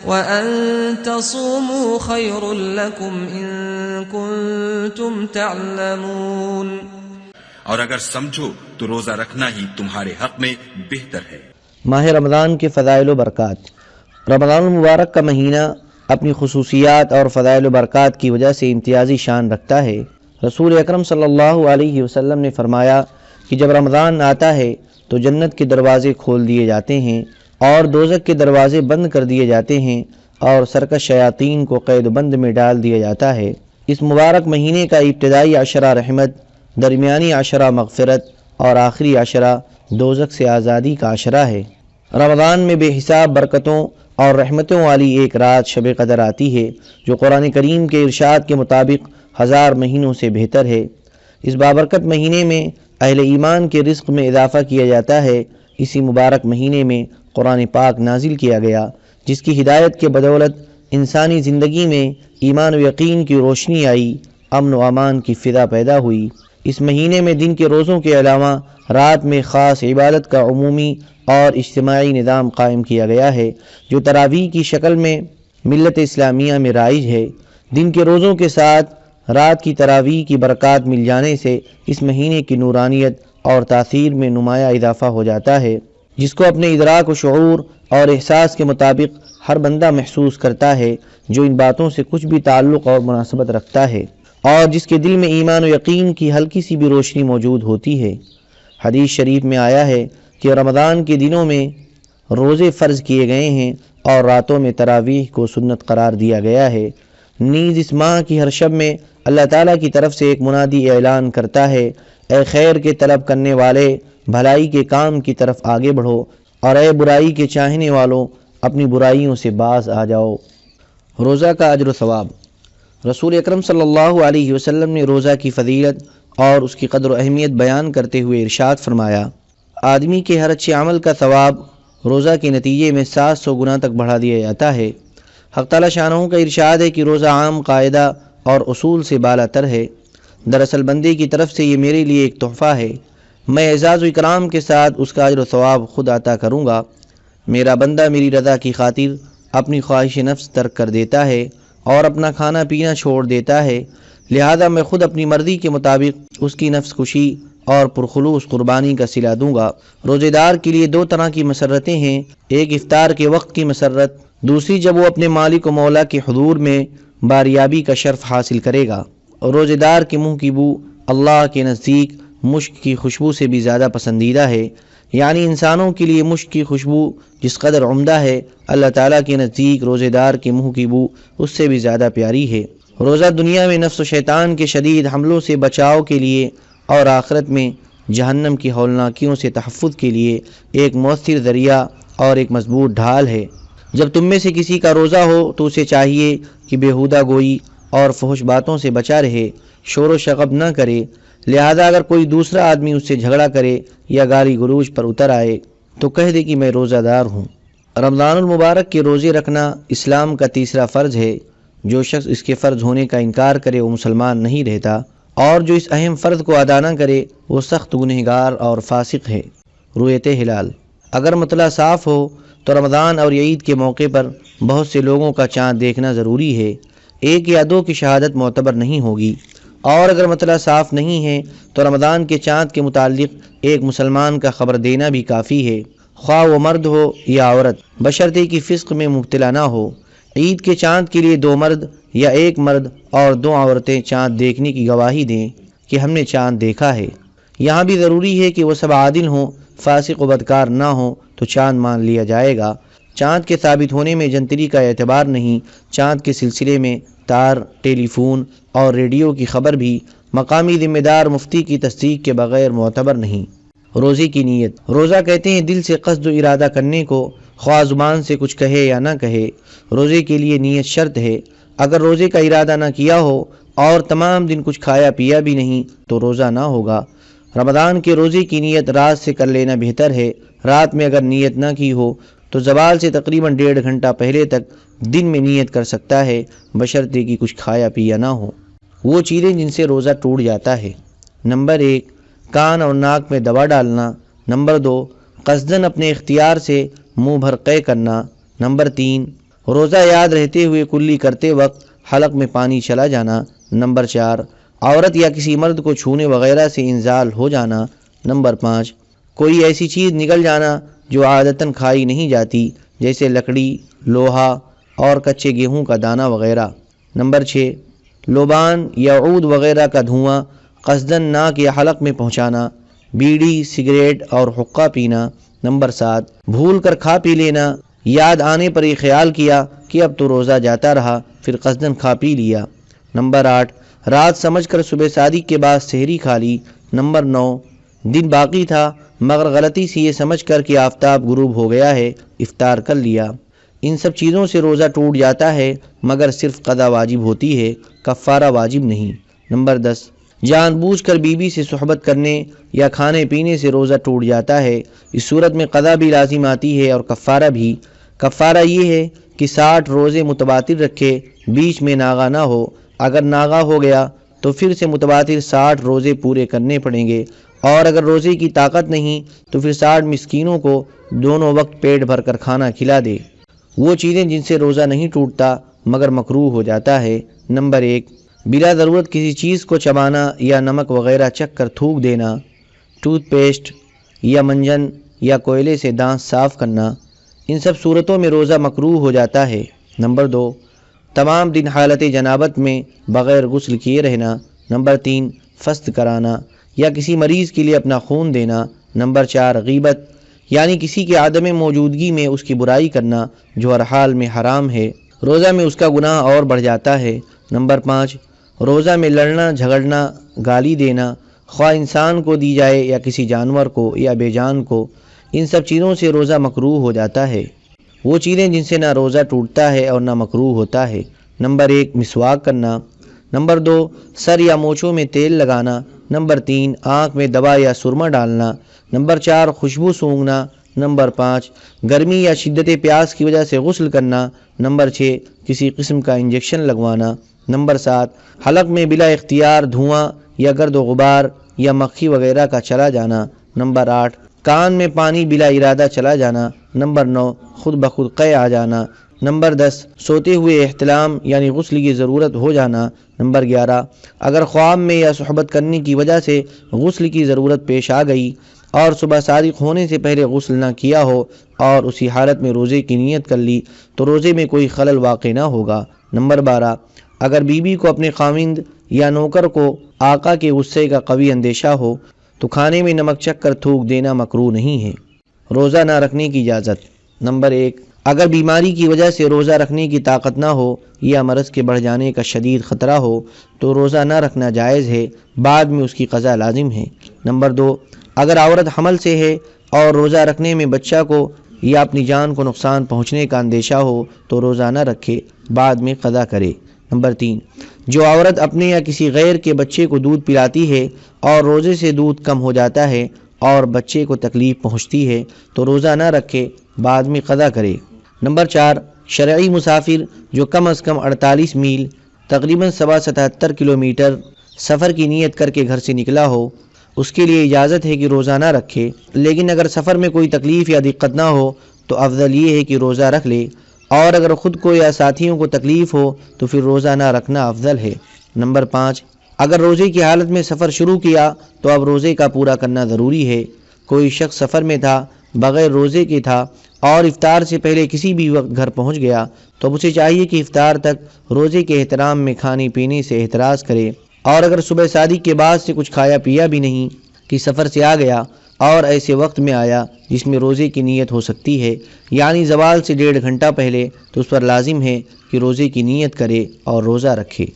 وَأَن تَصُومُوا خَيْرٌ لَكُمْ إِن كُنتُمْ تَعْلَمُونَ، اور اگر سمجھو تو روزہ رکھنا ہی تمہارے حق میں بہتر ہے۔ ماہ رمضان کے فضائل و برکات۔ رمضان المبارک کا مہینہ اپنی خصوصیات اور فضائل و برکات کی وجہ سے امتیازی شان رکھتا ہے۔ رسول اکرم صلی اللہ علیہ وسلم نے فرمایا کہ جب رمضان آتا ہے تو جنت کے دروازے کھول دیے جاتے ہیں اور دوزخ کے دروازے بند کر دیے جاتے ہیں اور سرکش شیاطین کو قید بند میں ڈال دیا جاتا ہے۔ اس مبارک مہینے کا ابتدائی عشرہ رحمت، درمیانی عشرہ مغفرت اور آخری عشرہ دوزخ سے آزادی کا عشرہ ہے۔ رمضان میں بے حساب برکتوں اور رحمتوں والی ایک رات شب قدر آتی ہے جو قرآن کریم کے ارشاد کے مطابق 1000 مہینوں سے بہتر ہے۔ اس بابرکت مہینے میں اہل ایمان کے رزق میں اضافہ کیا جاتا ہے۔ اسی مبارک مہینے میں قرآن پاک نازل کیا گیا جس کی ہدایت کے بدولت انسانی زندگی میں ایمان و یقین کی روشنی آئی، امن و امان کی فضا پیدا ہوئی۔ اس مہینے میں دن کے روزوں کے علاوہ رات میں خاص عبادت کا عمومی اور اجتماعی نظام قائم کیا گیا ہے جو تراویح کی شکل میں ملت اسلامیہ میں رائج ہے۔ دن کے روزوں کے ساتھ رات کی تراویح کی برکات مل جانے سے اس مہینے کی نورانیت اور تاثیر میں نمایاں اضافہ ہو جاتا ہے، جس کو اپنے ادراک و شعور اور احساس کے مطابق ہر بندہ محسوس کرتا ہے جو ان باتوں سے کچھ بھی تعلق اور مناسبت رکھتا ہے اور جس کے دل میں ایمان و یقین کی ہلکی سی بھی روشنی موجود ہوتی ہے۔ حدیث شریف میں آیا ہے کہ رمضان کے دنوں میں روزے فرض کیے گئے ہیں اور راتوں میں تراویح کو سنت قرار دیا گیا ہے۔ نیز اس ماہ کی ہر شب میں اللہ تعالیٰ کی طرف سے ایک منادی اعلان کرتا ہے، اے خیر کے طلب کرنے والے، بھلائی کے کام کی طرف آگے بڑھو، اور اے برائی کے چاہنے والوں، اپنی برائیوں سے باز آ جاؤ۔ روزہ کا اجر و ثواب۔ رسول اکرم صلی اللہ علیہ وسلم نے روزہ کی فضیلت اور اس کی قدر و اہمیت بیان کرتے ہوئے ارشاد فرمایا، آدمی کے ہر اچھے عمل کا ثواب روزہ کے نتیجے میں 700 گنا تک بڑھا دیا جاتا ہے۔ حق تعالیٰ شانہ کا ارشاد ہے کہ روزہ عام قاعدہ اور اصول سے بالا تر ہے۔ دراصل بندے کی طرف سے یہ میرے لیے ایک تحفہ ہے، میں اعزاز و اکرام کے ساتھ اس کا اجر و ثواب خود عطا کروں گا۔ میرا بندہ میری رضا کی خاطر اپنی خواہش نفس ترک کر دیتا ہے اور اپنا کھانا پینا چھوڑ دیتا ہے، لہذا میں خود اپنی مرضی کے مطابق اس کی نفس کشی اور پرخلوص قربانی کا صلہ دوں گا۔ روزے دار کے لیے 2 طرح کی مسرتیں ہیں، ایک افطار کے وقت کی مسرت، دوسری جب وہ اپنے مالک و مولا کے حضور میں باریابی کا شرف حاصل کرے گا۔ روزے دار کے منہ کی بو اللہ کے نزدیک مشک کی خوشبو سے بھی زیادہ پسندیدہ ہے، یعنی انسانوں کے لیے مشک کی خوشبو جس قدر عمدہ ہے، اللہ تعالیٰ کے نزدیک روزے دار کے منہ کی بو اس سے بھی زیادہ پیاری ہے۔ روزہ دنیا میں نفس و شیطان کے شدید حملوں سے بچاؤ کے لیے اور آخرت میں جہنم کی ہولناکیوں سے تحفظ کے لیے ایک مؤثر ذریعہ اور ایک مضبوط ڈھال ہے۔ جب تم میں سے کسی کا روزہ ہو تو اسے چاہیے کہ بیہودہ گوئی اور فحش باتوں سے بچا رہے، شور و شغب نہ کرے، لہذا اگر کوئی دوسرا آدمی اس سے جھگڑا کرے یا گالی گلوچ پر اتر آئے تو کہہ دے کہ میں روزہ دار ہوں۔ رمضان المبارک کے روزے رکھنا اسلام کا تیسرا فرض ہے۔ جو شخص اس کے فرض ہونے کا انکار کرے وہ مسلمان نہیں رہتا، اور جو اس اہم فرض کو ادا نہ کرے وہ سخت گنہگار اور فاسق ہے۔ رؤیت ہلال۔ اگر مطلع صاف ہو تو رمضان اور عید کے موقع پر بہت سے لوگوں کا چاند دیکھنا ضروری ہے، 1 یا 2 کی شہادت معتبر نہیں ہوگی، اور اگر مطلع صاف نہیں ہے تو رمضان کے چاند کے متعلق ایک مسلمان کا خبر دینا بھی کافی ہے، خواہ وہ مرد ہو یا عورت، بشرطے کہ فسق میں مبتلا نہ ہو۔ عید کے چاند کے لیے 2 مرد یا 1 مرد اور 2 عورتیں چاند دیکھنے کی گواہی دیں کہ ہم نے چاند دیکھا ہے۔ یہاں بھی ضروری ہے کہ وہ سب عادل ہوں، فاسق و بدکار نہ ہوں تو چاند مان لیا جائے گا۔ چاند کے ثابت ہونے میں جنتری کا اعتبار نہیں، چاند کے سلسلے میں تار، ٹیلی فون اور ریڈیو کی خبر بھی مقامی ذمہ دار مفتی کی تصدیق کے بغیر معتبر نہیں۔ روزے کی نیت۔ روزہ کہتے ہیں دل سے قصد و ارادہ کرنے کو، خواہ زبان سے کچھ کہے یا نہ کہے۔ روزے کے لیے نیت شرط ہے، اگر روزے کا ارادہ نہ کیا ہو اور تمام دن کچھ کھایا پیا بھی نہیں تو روزہ نہ ہوگا۔ رمضان کے روزے کی نیت رات سے کر لینا بہتر ہے۔ رات میں اگر نیت نہ کی ہو تو زوال سے تقریباً 1.5 گھنٹہ پہلے تک دن میں نیت کر سکتا ہے، بشرطے کہ کچھ کھایا پیا نہ ہو۔ وہ چیزیں جن سے روزہ ٹوٹ جاتا ہے۔ نمبر 1، کان اور ناک میں دوا ڈالنا۔ نمبر 2، قصداً اپنے اختیار سے منہ بھر قے کرنا۔ نمبر 3، روزہ یاد رہتے ہوئے کلی کرتے وقت حلق میں پانی چلا جانا۔ نمبر 4، عورت یا کسی مرد کو چھونے وغیرہ سے انزال ہو جانا۔ نمبر 5، کوئی ایسی چیز نکل جانا جو عادتاً کھائی نہیں جاتی، جیسے لکڑی، لوہا اور کچے گیہوں کا دانہ وغیرہ۔ نمبر 6، لوبان یا عود وغیرہ کا دھواں قصداً ناک یا حلق میں پہنچانا، بیڑی، سگریٹ اور حقہ پینا۔ نمبر 7، بھول کر کھا پی لینا، یاد آنے پر یہ خیال کیا کہ اب تو روزہ جاتا رہا، پھر قصداً کھا پی لیا۔ نمبر 8، رات سمجھ کر صبح صادق کے بعد سحری کھا لی۔ نمبر 9، دن باقی تھا مگر غلطی سے یہ سمجھ کر کہ آفتاب غروب ہو گیا ہے افطار کر لیا۔ ان سب چیزوں سے روزہ ٹوٹ جاتا ہے مگر صرف قضا واجب ہوتی ہے، کفارہ واجب نہیں۔ نمبر 10، جان بوجھ کر بیوی سے صحبت کرنے یا کھانے پینے سے روزہ ٹوٹ جاتا ہے۔ اس صورت میں قضا بھی لازم آتی ہے اور کفارہ بھی۔ کفارہ یہ ہے کہ 60 روزے متواتر رکھے، بیچ میں ناغہ نہ ہو۔ اگر ناغہ ہو گیا تو پھر سے متواتر 60 روزے پورے کرنے پڑیں گے، اور اگر روزے کی طاقت نہیں تو پھر 60 مسکینوں کو دونوں وقت پیٹ بھر کر کھانا کھلا دے۔ وہ چیزیں جن سے روزہ نہیں ٹوٹتا مگر مکروہ ہو جاتا ہے۔ نمبر 1، بلا ضرورت کسی چیز کو چبانا یا نمک وغیرہ چکھ کر تھوک دینا، ٹوتھ پیسٹ یا منجن یا کوئلے سے دانت صاف کرنا، ان سب صورتوں میں روزہ مکروہ ہو جاتا ہے۔ نمبر 2، تمام دن حالت جنابت میں بغیر غسل کیے رہنا۔ نمبر 3، فسد کرانا یا کسی مریض کے لیے اپنا خون دینا۔ نمبر 4، غیبت یعنی کسی کے عدم موجودگی میں اس کی برائی کرنا جو ہر حال میں حرام ہے، روزہ میں اس کا گناہ اور بڑھ جاتا ہے۔ نمبر 5، روزہ میں لڑنا جھگڑنا، گالی دینا، خواہ انسان کو دی جائے یا کسی جانور کو یا بے جان کو، ان سب چیزوں سے روزہ مکروہ ہو جاتا ہے۔ وہ چیزیں جن سے نہ روزہ ٹوٹتا ہے اور نہ مکروہ ہوتا ہے۔ نمبر 1، مسواک کرنا۔ نمبر 2، سر یا مونچھوں میں تیل لگانا۔ نمبر 3، آنکھ میں دوا یا سرما ڈالنا۔ نمبر 4، خوشبو سونگھنا۔ نمبر 5، گرمی یا شدت پیاس کی وجہ سے غسل کرنا۔ نمبر 6، کسی قسم کا انجیکشن لگوانا۔ نمبر 7، حلق میں بلا اختیار دھواں یا گرد و غبار یا مکھی وغیرہ کا چلا جانا۔ نمبر 8، کان میں پانی بلا ارادہ چلا جانا۔ نمبر 9، خود بخود قے آ جانا۔ نمبر 10، سوتے ہوئے احتلام یعنی غسل کی ضرورت ہو جانا۔ نمبر 11، اگر خواب میں یا صحبت کرنے کی وجہ سے غسل کی ضرورت پیش آ گئی اور صبح صادق ہونے سے پہلے غسل نہ کیا ہو اور اسی حالت میں روزے کی نیت کر لی تو روزے میں کوئی خلل واقع نہ ہوگا۔ نمبر 12، اگر بیوی کو اپنے خاوند یا نوکر کو آقا کے غصے کا قوی اندیشہ ہو تو کھانے میں نمک چکھ کر تھوک دینا مکروہ نہیں ہے۔ روزہ نہ رکھنے کی اجازت۔ نمبر 1، اگر بیماری کی وجہ سے روزہ رکھنے کی طاقت نہ ہو یا مرض کے بڑھ جانے کا شدید خطرہ ہو تو روزہ نہ رکھنا جائز ہے، بعد میں اس کی قضا لازم ہے۔ نمبر 2، اگر عورت حمل سے ہے اور روزہ رکھنے میں بچہ کو یا اپنی جان کو نقصان پہنچنے کا اندیشہ ہو تو روزہ نہ رکھے، بعد میں قضا کرے۔ نمبر 3، جو عورت اپنے یا کسی غیر کے بچے کو دودھ پلاتی ہے اور روزے سے دودھ کم ہو جاتا ہے اور بچے کو تکلیف پہنچتی ہے تو روزہ نہ رکھے، بعد میں قضا کرے۔ نمبر 4، شرعی مسافر جو کم از کم 48 میل تقریباً 77 کلومیٹر سفر کی نیت کر کے گھر سے نکلا ہو، اس کے لیے اجازت ہے کہ روزہ نہ رکھے، لیکن اگر سفر میں کوئی تکلیف یا دقت نہ ہو تو افضل یہ ہے کہ روزہ رکھ لے، اور اگر خود کو یا ساتھیوں کو تکلیف ہو تو پھر روزہ نہ رکھنا افضل ہے۔ نمبر 5، اگر روزے کی حالت میں سفر شروع کیا تو اب روزے کا پورا کرنا ضروری ہے۔ کوئی شخص سفر میں تھا، بغیر روزے کے تھا اور افطار سے پہلے کسی بھی وقت گھر پہنچ گیا تو اب اسے چاہیے کہ افطار تک روزے کے احترام میں کھانے پینے سے احتراز کرے، اور اگر صبح صادق کے بعد سے کچھ کھایا پیا بھی نہیں کہ سفر سے آ گیا اور ایسے وقت میں آیا جس میں روزے کی نیت ہو سکتی ہے، یعنی زوال سے 1.5 گھنٹہ پہلے، تو اس پر لازم ہے کہ روزے کی نیت کرے اور روزہ رکھے۔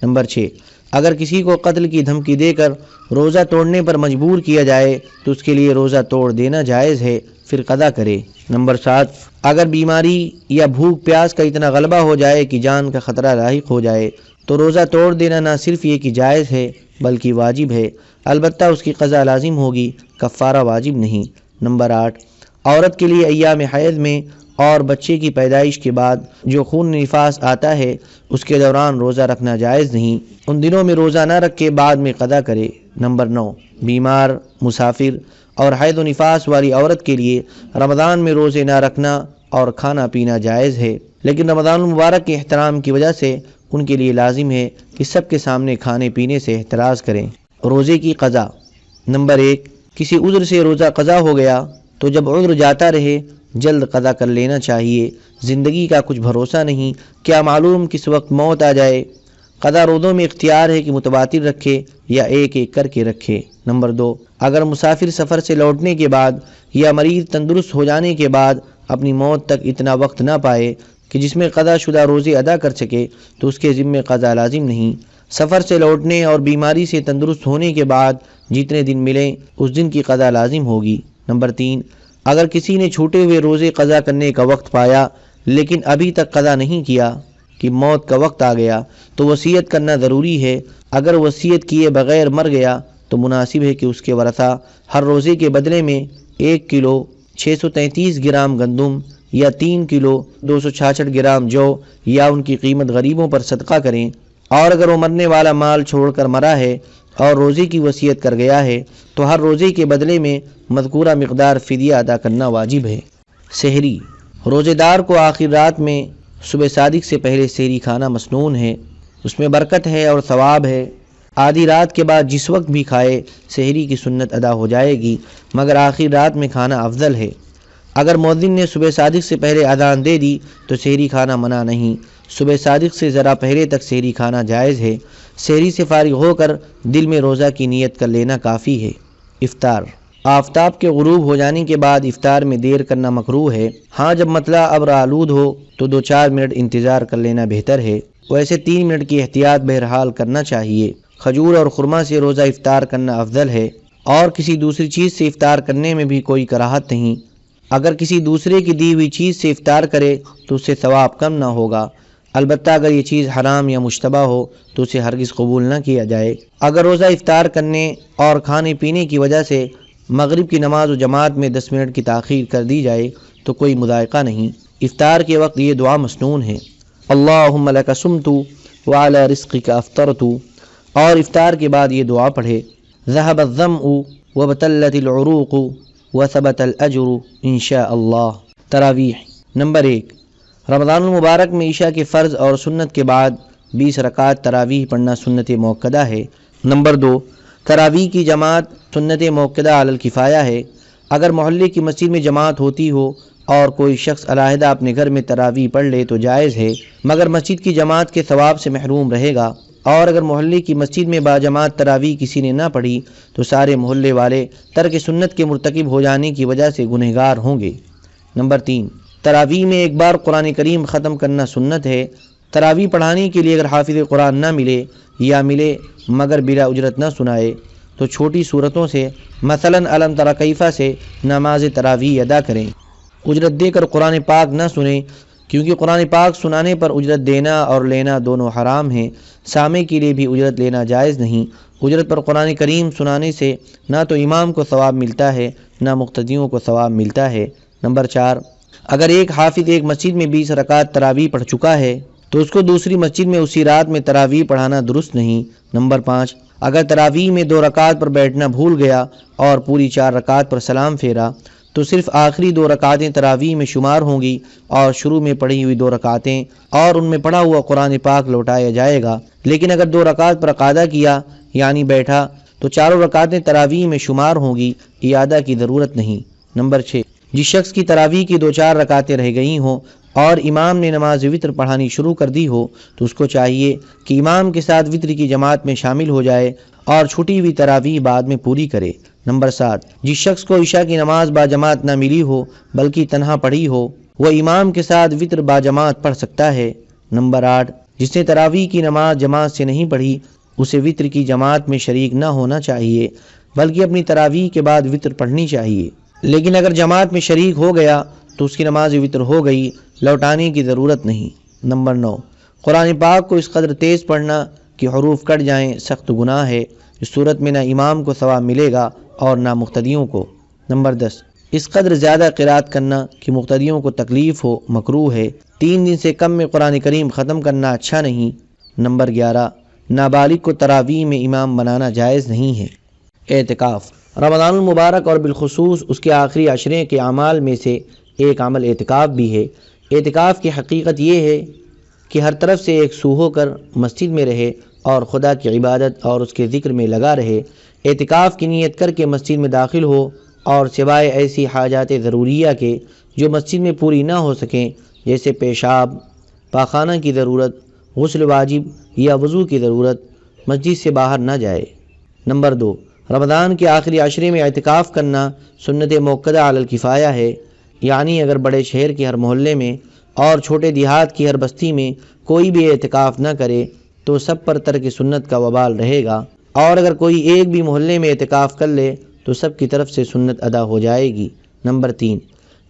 نمبر 6، اگر کسی کو قتل کی دھمکی دے کر روزہ توڑنے پر مجبور کیا جائے تو اس کے لیے روزہ توڑ دینا جائز ہے، پھر قضا کرے۔ نمبر 7، اگر بیماری یا بھوک پیاس کا اتنا غلبہ ہو جائے کہ جان کا خطرہ لاحق ہو جائے تو روزہ توڑ دینا نہ صرف یہ کہ جائز ہے بلکہ واجب ہے، البتہ اس کی قضا لازم ہوگی، کفارہ واجب نہیں۔ نمبر 8، عورت کے لیے ایام حیض میں اور بچے کی پیدائش کے بعد جو خون نفاس آتا ہے اس کے دوران روزہ رکھنا جائز نہیں، ان دنوں میں روزہ نہ رکھے، بعد میں قضا کرے۔ نمبر 9، بیمار، مسافر اور حیض و نفاس والی عورت کے لیے رمضان میں روزے نہ رکھنا اور کھانا پینا جائز ہے۔ لیکن رمضان المبارک کے احترام کی وجہ سے ان کے لیے لازم ہے کہ سب کے سامنے کھانے پینے سے احتراز کریں۔ روزے کی قضا۔ نمبر 1، کسی عذر سے روزہ قضا ہو گیا تو جب عذر جاتا رہے جلد قضا کر لینا چاہیے۔ زندگی کا کچھ بھروسہ نہیں، کیا معلوم کس وقت موت آ جائے۔ قضا روزوں میں اختیار ہے کہ متواتر رکھے یا ایک ایک کر کے رکھے۔ نمبر 2، اگر مسافر سفر سے لوٹنے کے بعد یا مریض تندرست ہو جانے کے بعد اپنی موت تک اتنا وقت نہ پائے کہ جس میں قضا شدہ روزے ادا کر سکے تو اس کے ذمے قضا لازم نہیں۔ سفر سے لوٹنے اور بیماری سے تندرست ہونے کے بعد جتنے دن ملیں اس دن کی قضا لازم ہوگی۔ نمبر 3، اگر کسی نے چھوٹے ہوئے روزے قضا کرنے کا وقت پایا لیکن ابھی تک قضا نہیں کیا کہ موت کا وقت آ گیا تو وصیت کرنا ضروری ہے۔ اگر وصیت کیے بغیر مر گیا تو مناسب ہے کہ اس کے ورثہ ہر روزے کے بدلے میں 1 کلو 633 گرام گندم یا 3 کلو 266 گرام جو یا ان کی قیمت غریبوں پر صدقہ کریں، اور اگر وہ مرنے والا مال چھوڑ کر مرا ہے اور روزے کی وصیت کر گیا ہے تو ہر روزے کے بدلے میں مذکورہ مقدار فدیہ ادا کرنا واجب ہے۔ سحری۔ روزے دار کو آخر رات میں صبح صادق سے پہلے سحری کھانا مسنون ہے، اس میں برکت ہے اور ثواب ہے۔ آدھی رات کے بعد جس وقت بھی کھائے سحری کی سنت ادا ہو جائے گی، مگر آخر رات میں کھانا افضل ہے۔ اگر مؤذن نے صبح صادق سے پہلے اذان دے دی تو سحری کھانا منع نہیں، صبح صادق سے ذرا پہلے تک سحری کھانا جائز ہے۔ سحری سے فارغ ہو کر دل میں روزہ کی نیت کر لینا کافی ہے۔ افطار۔ آفتاب کے غروب ہو جانے کے بعد افطار میں دیر کرنا مکروہ ہے۔ ہاں جب مطلع ابر آلود ہو تو 2-4 منٹ انتظار کر لینا بہتر ہے، ویسے 3 منٹ کی احتیاط بہرحال کرنا چاہیے۔ کھجور اور خرما سے روزہ افطار کرنا افضل ہے، اور کسی دوسری چیز سے افطار کرنے میں بھی کوئی کراہت نہیں۔ اگر کسی دوسرے کی دی ہوئی چیز سے افطار کرے تو اس سے ثواب کم نہ ہوگا، البتہ اگر یہ چیز حرام یا مشتبہ ہو تو اسے ہرگز قبول نہ کیا جائے۔ اگر روزہ افطار کرنے اور کھانے پینے کی وجہ سے مغرب کی نماز و جماعت میں 10 منٹ کی تاخیر کر دی جائے تو کوئی مضائقہ نہیں۔ افطار کے وقت یہ دعا مسنون ہے: اللہم لک صمت وعلی رزقک افطرت، اور افطار کے بعد یہ دعا پڑھے: ذہب الظمأ وابتلت العروق وثبت الاجر انشاء اللہ۔ تراویح۔ نمبر 1، رمضان المبارک میں عشاء کے فرض اور سنت کے بعد 20 رکعت تراویح پڑھنا سنت موقدہ ہے۔ نمبر 2، تراویح کی جماعت سنت موقدہ علی الکفایہ ہے۔ اگر محلے کی مسجد میں جماعت ہوتی ہو اور کوئی شخص علیحدہ اپنے گھر میں تراویح پڑھ لے تو جائز ہے، مگر مسجد کی جماعت کے ثواب سے محروم رہے گا۔ اور اگر محلے کی مسجد میں باجماعت تراویح کسی نے نہ پڑھی تو سارے محلے والے ترک سنت کے مرتکب ہو جانے کی وجہ سے گنہگار ہوں گے۔ نمبر 3، تراویح میں ایک بار قرآن کریم ختم کرنا سنت ہے۔ تراویح پڑھانے کے لیے اگر حافظ قرآن نہ ملے یا ملے مگر بلا اجرت نہ سنائے تو چھوٹی صورتوں سے مثلاً الم تری کیف سے نماز تراویح ادا کریں۔ اجرت دے کر قرآن پاک نہ سنیں، کیونکہ قرآن پاک سنانے پر اجرت دینا اور لینا دونوں حرام ہیں۔ سامع کے لیے بھی اجرت لینا جائز نہیں۔ اجرت پر قرآن کریم سنانے سے نہ تو امام کو ثواب ملتا ہے نہ مقتدیوں کو ثواب ملتا ہے۔ نمبر 4، اگر ایک حافظ ایک مسجد میں 20 رکعت تراویح پڑھ چکا ہے تو اس کو دوسری مسجد میں اسی رات میں تراویح پڑھانا درست نہیں۔ نمبر 5، اگر تراویح میں 2 رکعت پر بیٹھنا بھول گیا اور پوری 4 رکعت پر سلام پھیرا تو صرف آخری 2 رکعتیں تراویح میں شمار ہوں گی اور شروع میں پڑھی ہوئی 2 رکعتیں اور ان میں پڑھا ہوا قرآن پاک لوٹایا جائے گا۔ لیکن اگر 2 رکعت پر اعادہ کیا یعنی بیٹھا تو 4 رکعتیں تراویح میں شمار ہوں گی، اعادہ کی ضرورت نہیں۔ نمبر 6، جس شخص کی تراویح کی 2-4 رکعتیں رہ گئی ہوں اور امام نے نماز وطر پڑھانی شروع کر دی ہو تو اس کو چاہیے کہ امام کے ساتھ وطر کی جماعت میں شامل ہو جائے اور چھٹی ہوئی تراویح بعد میں پوری کرے۔ نمبر 7، جس شخص کو عشاء کی نماز با جماعت نہ ملی ہو بلکہ تنہا پڑھی ہو وہ امام کے ساتھ وطر با جماعت پڑھ سکتا ہے۔ نمبر 8، جس نے تراویح کی نماز جماعت سے نہیں پڑھی اسے وطر کی جماعت میں شریک نہ ہونا چاہیے بلکہ اپنی تراویح کے بعد وطر پڑھنی چاہیے، لیکن اگر جماعت میں شریک ہو گیا تو اس کی نماز وطر ہو گئی، لوٹانے کی ضرورت نہیں۔ نمبر 9، قرآن پاک کو اس قدر تیز پڑھنا کہ حروف کٹ جائیں سخت گناہ ہے، اس صورت میں نہ امام کو ثواب ملے گا اور نہ مقتدیوں کو۔ نمبر 10، اس قدر زیادہ قرات کرنا کہ مقتدیوں کو تکلیف ہو مکروہ ہے، 3 دن سے کم میں قرآن کریم ختم کرنا اچھا نہیں۔ نمبر 11، نابالغ کو تراویح میں امام بنانا جائز نہیں ہے۔ اعتکاف۔ رمضان المبارک اور بالخصوص اس کے آخری عشرے کے اعمال میں سے ایک عمل اعتکاف بھی ہے، اعتکاف کی حقیقت یہ ہے کہ ہر طرف سے ایک سو ہو کر مسجد میں رہے اور خدا کی عبادت اور اس کے ذکر میں لگا رہے۔ اعتکاف کی نیت کر کے مسجد میں داخل ہو اور سوائے ایسی حاجات ضروریہ کے جو مسجد میں پوری نہ ہو سکیں، جیسے پیشاب، پاخانہ کی ضرورت، غسل واجب یا وضو کی ضرورت، مسجد سے باہر نہ جائے۔ نمبر 2، رمضان کے آخری عشرے میں اعتکاف کرنا سنت موقدہ علی الکفایہ ہے، یعنی اگر بڑے شہر کے ہر محلے میں اور چھوٹے دیہات کی ہر بستی میں کوئی بھی اعتکاف نہ کرے تو سب پر ترک سنت کا وبال رہے گا، اور اگر کوئی ایک بھی محلے میں اعتکاف کر لے تو سب کی طرف سے سنت ادا ہو جائے گی۔ نمبر 3،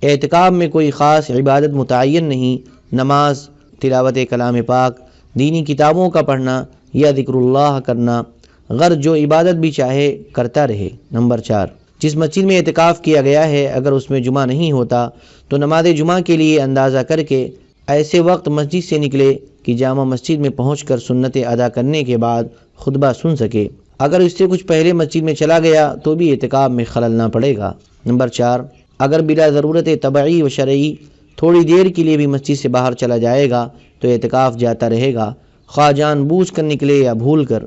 اعتکاف میں کوئی خاص عبادت متعین نہیں، نماز، تلاوت کلام پاک، دینی کتابوں کا پڑھنا یا ذکر اللہ کرنا، غرض جو عبادت بھی چاہے کرتا رہے۔ نمبر 4، جس مسجد میں اعتکاف کیا گیا ہے اگر اس میں جمعہ نہیں ہوتا تو نماز جمعہ کے لیے اندازہ کر کے ایسے وقت مسجد سے نکلے کہ جامع مسجد میں پہنچ کر سنتیں ادا کرنے کے بعد خطبہ سن سکے۔ اگر اس سے کچھ پہلے مسجد میں چلا گیا تو بھی اعتکاف میں خلل نہ پڑے گا۔ نمبر 4، اگر بلا ضرورت طبعی و شرعی تھوڑی دیر کے لیے بھی مسجد سے باہر چلا جائے گا تو اعتکاف جاتا رہے گا، خواہ جان بوجھ کر نکلے یا بھول کر۔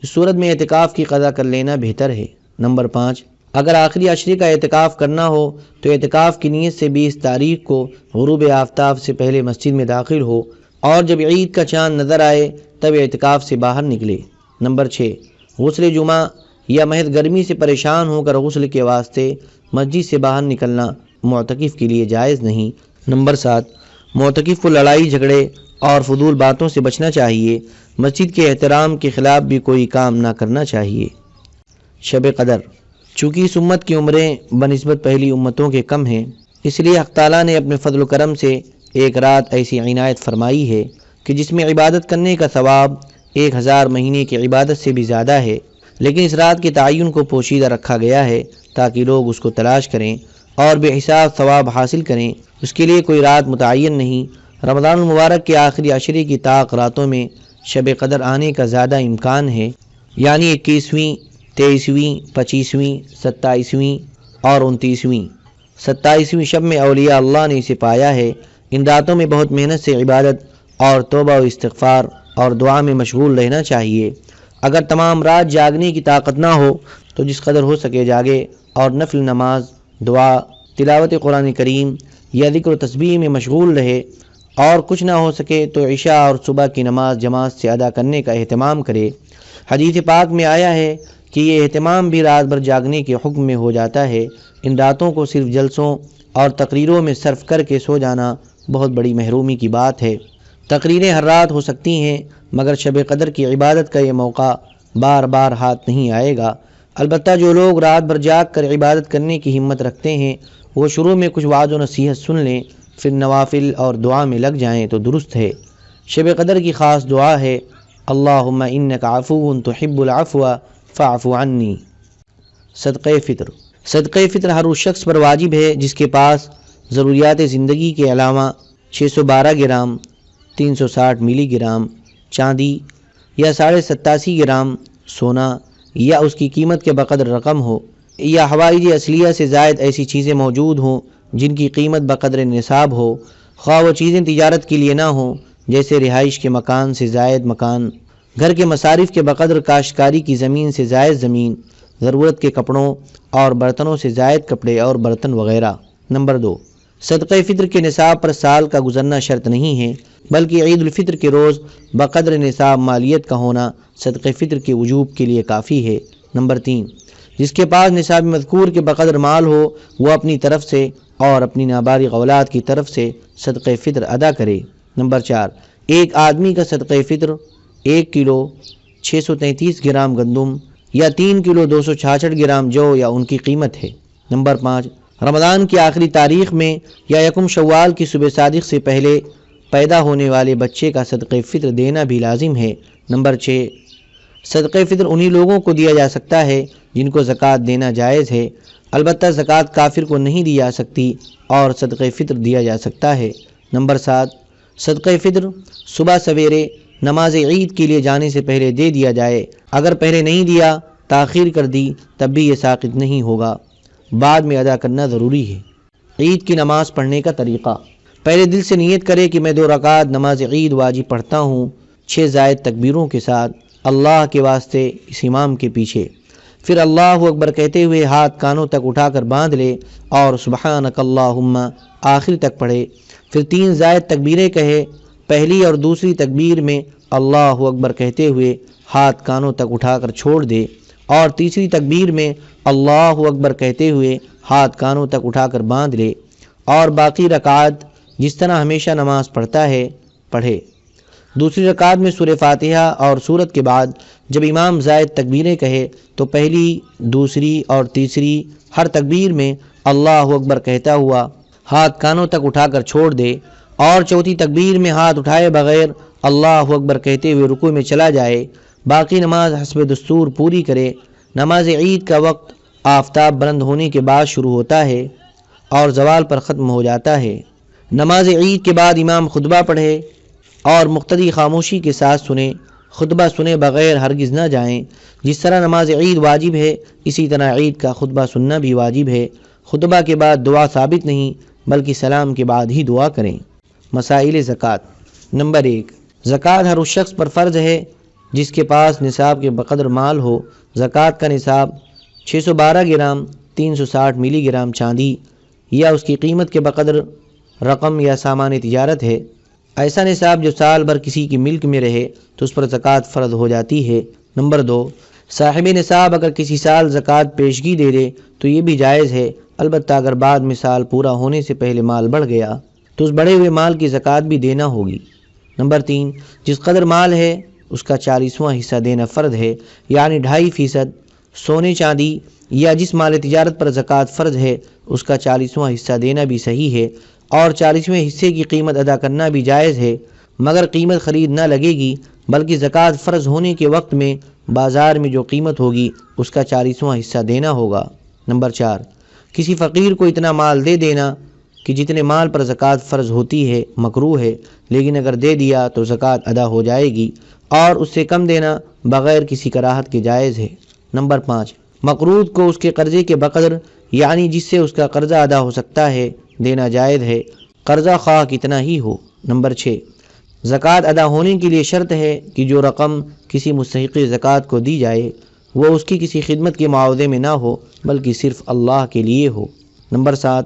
اس صورت میں اعتکاف کی قضا کر لینا بہتر ہے۔ نمبر 5، اگر آخری عشرے کا اعتکاف کرنا ہو تو اعتکاف کی نیت سے 20 تاریخ کو غروب آفتاب سے پہلے مسجد میں داخل ہو اور جب عید کا چاند نظر آئے تب اعتکاف سے باہر نکلے۔ نمبر 6، غسل جمعہ یا محض گرمی سے پریشان ہو کر غسل کے واسطے مسجد سے باہر نکلنا معتکف کے لیے جائز نہیں۔ نمبر 7، معتکف کو لڑائی جھگڑے اور فضول باتوں سے بچنا چاہیے، مسجد کے احترام کے خلاف بھی کوئی کام نہ کرنا چاہیے۔ شب قدر، چونکہ اس امت کی عمریں بنسبت پہلی امتوں کے کم ہیں، اس لیے حق تعالیٰ نے اپنے فضل و کرم سے ایک رات ایسی عنایت فرمائی ہے کہ جس میں عبادت کرنے کا ثواب 1000 مہینے کی عبادت سے بھی زیادہ ہے، لیکن اس رات کے تعین کو پوشیدہ رکھا گیا ہے تاکہ لوگ اس کو تلاش کریں اور بے حساب ثواب حاصل کریں۔ اس کے لیے کوئی رات متعین نہیں۔ رمضان المبارک کے آخری عشرے کی طاق راتوں میں شب قدر آنے کا زیادہ امکان ہے، یعنی 21ویں، 23ویں، 25ویں، 27ویں اور 29ویں۔ 27ویں شب میں اولیاء اللہ نے اسے پایا ہے۔ ان راتوں میں بہت محنت سے عبادت اور توبہ و استغفار اور دعا میں مشغول رہنا چاہیے۔ اگر تمام رات جاگنے کی طاقت نہ ہو تو جس قدر ہو سکے جاگے اور نفل نماز، دعا، تلاوت قرآن کریم یا ذکر و تسبیح میں مشغول رہے، اور کچھ نہ ہو سکے تو عشاء اور صبح کی نماز جماعت سے ادا کرنے کا اہتمام کرے۔ حدیث پاک میں آیا ہے کہ یہ اہتمام بھی رات بھر جاگنے کے حکم میں ہو جاتا ہے۔ ان راتوں کو صرف جلسوں اور تقریروں میں صرف کر کے سو جانا بہت بڑی محرومی کی بات ہے۔ تقریریں ہر رات ہو سکتی ہیں، مگر شب قدر کی عبادت کا یہ موقع بار بار ہاتھ نہیں آئے گا۔ البتہ جو لوگ رات بھر جاگ کر عبادت کرنے کی ہمت رکھتے ہیں وہ شروع میں کچھ وعظ و نصیحت سن لیں، پھر نوافل اور دعا میں لگ جائیں تو درست ہے۔ شب قدر کی خاص دعا ہے، اللہم انک عفو تحب العفو فاعف عنی۔ صدقہ فطر، صدقہ فطر ہر اس شخص پر واجب ہے جس کے پاس ضروریات زندگی کے علاوہ 612 گرام 360 ملی گرام چاندی یا 87.5 گرام سونا یا اس کی قیمت کے بقدر رقم ہو، یا حوائج اصلیہ سے زائد ایسی چیزیں موجود ہوں جن کی قیمت بقدر نصاب ہو، خواہ وہ چیزیں تجارت کے لیے نہ ہوں، جیسے رہائش کے مکان سے زائد مکان، گھر کے مصارف کے بقدر کاشتکاری کی زمین سے زائد زمین، ضرورت کے کپڑوں اور برتنوں سے زائد کپڑے اور برتن وغیرہ۔ نمبر 2، صدقہ فطر کے نصاب پر سال کا گزرنا شرط نہیں ہے، بلکہ عید الفطر کے روز بقدر نصاب مالیت کا ہونا صدقہ فطر کے وجوب کے لیے کافی ہے۔ نمبر 3، جس کے پاس نصاب مذکور کے بقدر مال ہو وہ اپنی طرف سے اور اپنی نابالغ اولاد کی طرف سے صدقہ فطر ادا کرے۔ نمبر 4، ایک آدمی کا صدقہ فطر 1 کلو 633 گرام گندم یا 3 کلو 266 گرام جو یا ان کی قیمت ہے۔ نمبر 5، رمضان کی آخری تاریخ میں یا یکم شوال کی صبح صادق سے پہلے پیدا ہونے والے بچے کا صدقہ فطر دینا بھی لازم ہے۔ نمبر 6، صدقہ فطر انہی لوگوں کو دیا جا سکتا ہے جن کو زکوٰۃ دینا جائز ہے، البتہ زکوٰۃ کافر کو نہیں دی جا سکتی اور صدقہ فطر دیا جا سکتا ہے۔ نمبر 7، صدقہ فطر صبح سویرے نماز عید کے لیے جانے سے پہلے دے دیا جائے، اگر پہلے نہیں دیا تاخیر کر دی تب بھی یہ ساقط نہیں ہوگا، بعد میں ادا کرنا ضروری ہے۔ عید کی نماز پڑھنے کا طریقہ، پہلے دل سے نیت کرے کہ میں 2 رکعت نماز عید واجب پڑھتا ہوں 6 زائد تکبیروں کے ساتھ اللہ کے واسطے اس امام کے پیچھے، پھر اللہ اکبر کہتے ہوئے ہاتھ کانوں تک اٹھا کر باندھ لے اور سبحانک اللہم آخر تک پڑھے، پھر 3 زائد تکبیریں کہے، پہلی اور دوسری تکبیر میں اللہ اکبر کہتے ہوئے ہاتھ کانوں تک اٹھا کر چھوڑ دے، اور تیسری تکبیر میں اللہ اکبر کہتے ہوئے ہاتھ کانوں تک اٹھا کر باندھ لے، اور باقی رکعات جس طرح ہمیشہ نماز پڑھتا ہے پڑھے۔ دوسری رکعت میں سورہ فاتحہ اور سورت کے بعد جب امام زائد تکبیریں کہے تو پہلی، دوسری اور تیسری ہر تکبیر میں اللہ اکبر کہتا ہوا ہاتھ کانوں تک اٹھا کر چھوڑ دے، اور چوتھی تکبیر میں ہاتھ اٹھائے بغیر اللہ اکبر کہتے ہوئے رکوع میں چلا جائے۔ باقی نماز حسب دستور پوری کرے۔ نماز عید کا وقت آفتاب بلند ہونے کے بعد شروع ہوتا ہے اور زوال پر ختم ہو جاتا ہے۔ نماز عید کے بعد امام خطبہ پڑھے اور مقتدی خاموشی کے ساتھ سنے، خطبہ سنے بغیر ہرگز نہ جائیں۔ جس طرح نماز عید واجب ہے اسی طرح عید کا خطبہ سننا بھی واجب ہے۔ خطبہ کے بعد دعا ثابت نہیں بلکہ سلام کے بعد ہی دعا کریں۔ مسائل زکوٰۃ۔ نمبر 1، زکوٰۃ ہر اس شخص پر فرض ہے جس کے پاس نصاب کے بقدر مال ہو۔ زکوٰۃ کا نصاب 612 گرام 360 ملی گرام چاندی یا اس کی قیمت کے بقدر رقم یا سامان تجارت ہے۔ ایسا نصاب جو سال بھر کسی کی ملک میں رہے تو اس پر زکوٰۃ فرض ہو جاتی ہے۔ نمبر 2، صاحب نصاب اگر کسی سال زکوٰۃ پیشگی دے دے تو یہ بھی جائز ہے، البتہ اگر بعد میں سال پورا ہونے سے پہلے مال بڑھ گیا تو اس بڑھے ہوئے مال کی زکوٰۃ بھی دینا ہوگی۔ نمبر 3، جس قدر مال ہے اس کا 40واں حصہ دینا فرض ہے، یعنی 2.5% سونے چاندی یا جس مال تجارت پر زکوٰۃ فرض ہے اس کا 40واں حصہ دینا بھی صحیح ہے، اور 40ویں حصے کی قیمت ادا کرنا بھی جائز ہے، مگر قیمت خرید نہ لگے گی بلکہ زکوٰۃ فرض ہونے کے وقت میں بازار میں جو قیمت ہوگی اس کا 40واں حصہ دینا ہوگا۔ نمبر 4، کسی فقیر کو اتنا مال دے دینا کہ جتنے مال پر زکوٰۃ فرض ہوتی ہے مکروہ ہے، لیکن اگر دے دیا تو زکوٰۃ ادا ہو جائے گی، اور اس سے کم دینا بغیر کسی کراہت کے جائز ہے۔ نمبر 5، مقروض کو اس کے قرضے کے بقدر یعنی جس سے اس کا قرضہ ادا ہو سکتا ہے دینا جائز ہے، قرضہ خواہ کتنا ہی ہو۔ نمبر 6، زکوٰۃ ادا ہونے کے لیے شرط ہے کہ جو رقم کسی مستحق زکوٰۃ کو دی جائے وہ اس کی کسی خدمت کے معاوضے میں نہ ہو بلکہ صرف اللہ کے لیے ہو۔ نمبر 7،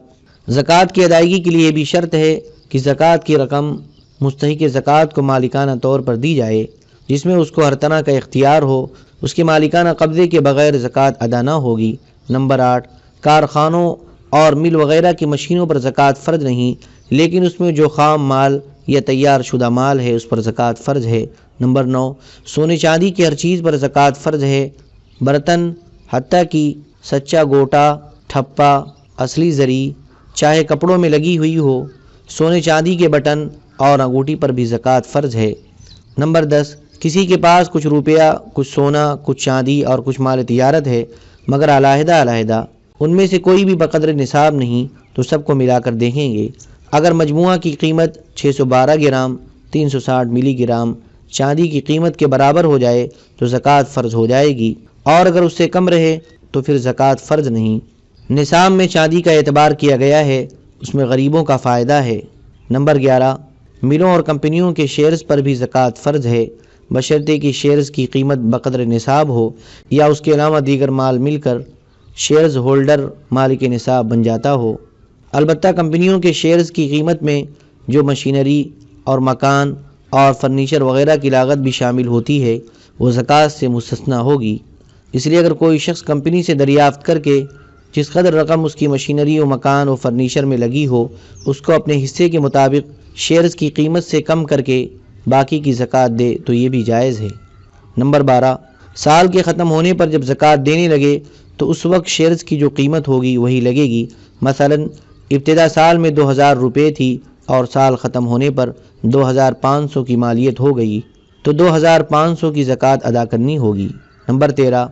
زکوٰۃ کی ادائیگی کے لیے بھی شرط ہے کہ زکوٰۃ کی رقم مستحق زکوٰۃ کو مالکانہ طور پر دی جائے جس میں اس کو ہر طرح کا اختیار ہو، اس کے مالکانہ قبضے کے بغیر زکوٰۃ ادا نہ ہوگی۔ نمبر 8، کارخانوں اور مل وغیرہ کی مشینوں پر زکوٰۃ فرض نہیں، لیکن اس میں جو خام مال یا تیار شدہ مال ہے اس پر زکوٰۃ فرض ہے۔ نمبر 9، سونے چاندی کی ہر چیز پر زکوٰۃ فرض ہے، برتن حتیٰ کہ سچا گوٹا، ٹھپا، اصلی زری، چاہے کپڑوں میں لگی ہوئی ہو، سونے چاندی کے بٹن اور انگوٹھی پر بھی زکوٰۃ فرض ہے۔ نمبر 10، کسی کے پاس کچھ روپیہ، کچھ سونا، کچھ چاندی اور کچھ مال تجارت ہے مگر علیحدہ علیحدہ، ان میں سے کوئی بھی بقدر نصاب نہیں تو سب کو ملا کر دیکھیں گے۔ اگر مجموعہ کی قیمت 612 گرام 360 ملی گرام چاندی کی قیمت کے برابر ہو جائے تو زکوٰۃ فرض ہو جائے گی، اور اگر اس سے کم رہے تو پھر زکوٰۃ فرض نہیں۔ نصاب میں چاندی کا اعتبار کیا گیا ہے، اس میں غریبوں کا فائدہ ہے۔ نمبر 11، ملوں اور کمپنیوں کے شیئرز پر بھی زکوٰۃ فرض ہے، بشرطے کہ شیئرز کی قیمت بقدر نصاب ہو یا اس کے علاوہ دیگر مال مل کر شیئرز ہولڈر مالک نصاب بن جاتا ہو۔ البتہ کمپنیوں کے شیئرز کی قیمت میں جو مشینری اور مکان اور فرنیچر وغیرہ کی لاگت بھی شامل ہوتی ہے وہ زکوٰۃ سے مستثنیٰ ہوگی۔ اس لیے اگر کوئی شخص کمپنی سے دریافت کر کے جس قدر رقم اس کی مشینری و مکان و فرنیچر میں لگی ہو اس کو اپنے حصے کے مطابق شیئرز کی قیمت سے کم کر کے باقی کی زکوٰۃ دے تو یہ بھی جائز ہے۔ نمبر 12، سال کے ختم ہونے پر جب زکوٰۃ دینے لگے تو اس وقت شیئرز کی جو قیمت ہوگی وہی لگے گی۔ مثلا ابتدا سال میں 2000 روپے تھی اور سال ختم ہونے پر 2500 کی مالیت ہو گئی تو 2500 کی زکوٰۃ ادا کرنی ہوگی۔ نمبر 13،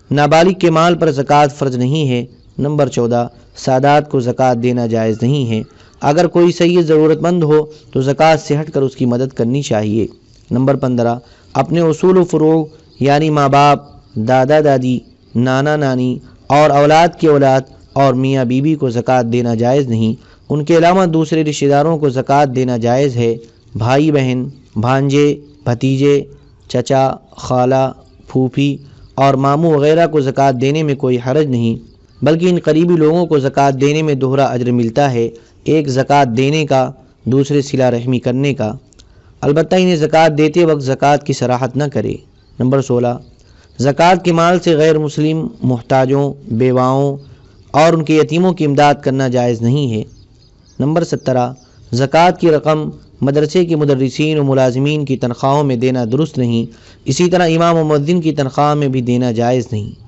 نابالغ کے مال پر زکوٰۃ فرض نہیں ہے۔ نمبر 14، سادات کو زکوٰۃ دینا جائز نہیں ہے، اگر کوئی سید ضرورت مند ہو تو زکوٰۃ سے ہٹ کر اس کی مدد کرنی چاہیے۔ نمبر 15، اپنے اصول و فروغ یعنی ماں باپ، دادا دادی، نانا نانی اور اولاد کی اولاد اور میاں بیوی کو زکوٰۃ دینا جائز نہیں، ان کے علاوہ دوسرے رشتہ داروں کو زکوٰۃ دینا جائز ہے۔ بھائی بہن، بھانجے، بھتیجے، چچا، خالہ، پھوپھی اور ماموں وغیرہ کو زکوٰۃ دینے میں کوئی حرج نہیں، بلکہ ان قریبی لوگوں کو زکوٰۃ دینے میں دوہرا اجر ملتا ہے، ایک زکوٰۃ دینے کا، دوسرے صلہ رحمی کرنے کا۔ البتہ انہیں زکوٰۃ دیتے وقت زکوٰۃ کی صراحت نہ کرے۔ نمبر 16، زکوٰۃ کے مال سے غیر مسلم محتاجوں، بیواؤں اور ان کے یتیموں کی امداد کرنا جائز نہیں ہے۔ نمبر 17، زکوٰۃ کی رقم مدرسے کے مدرسین و ملازمین کی تنخواہوں میں دینا درست نہیں، اسی طرح امام و مؤذن کی تنخواہ میں بھی دینا جائز نہیں۔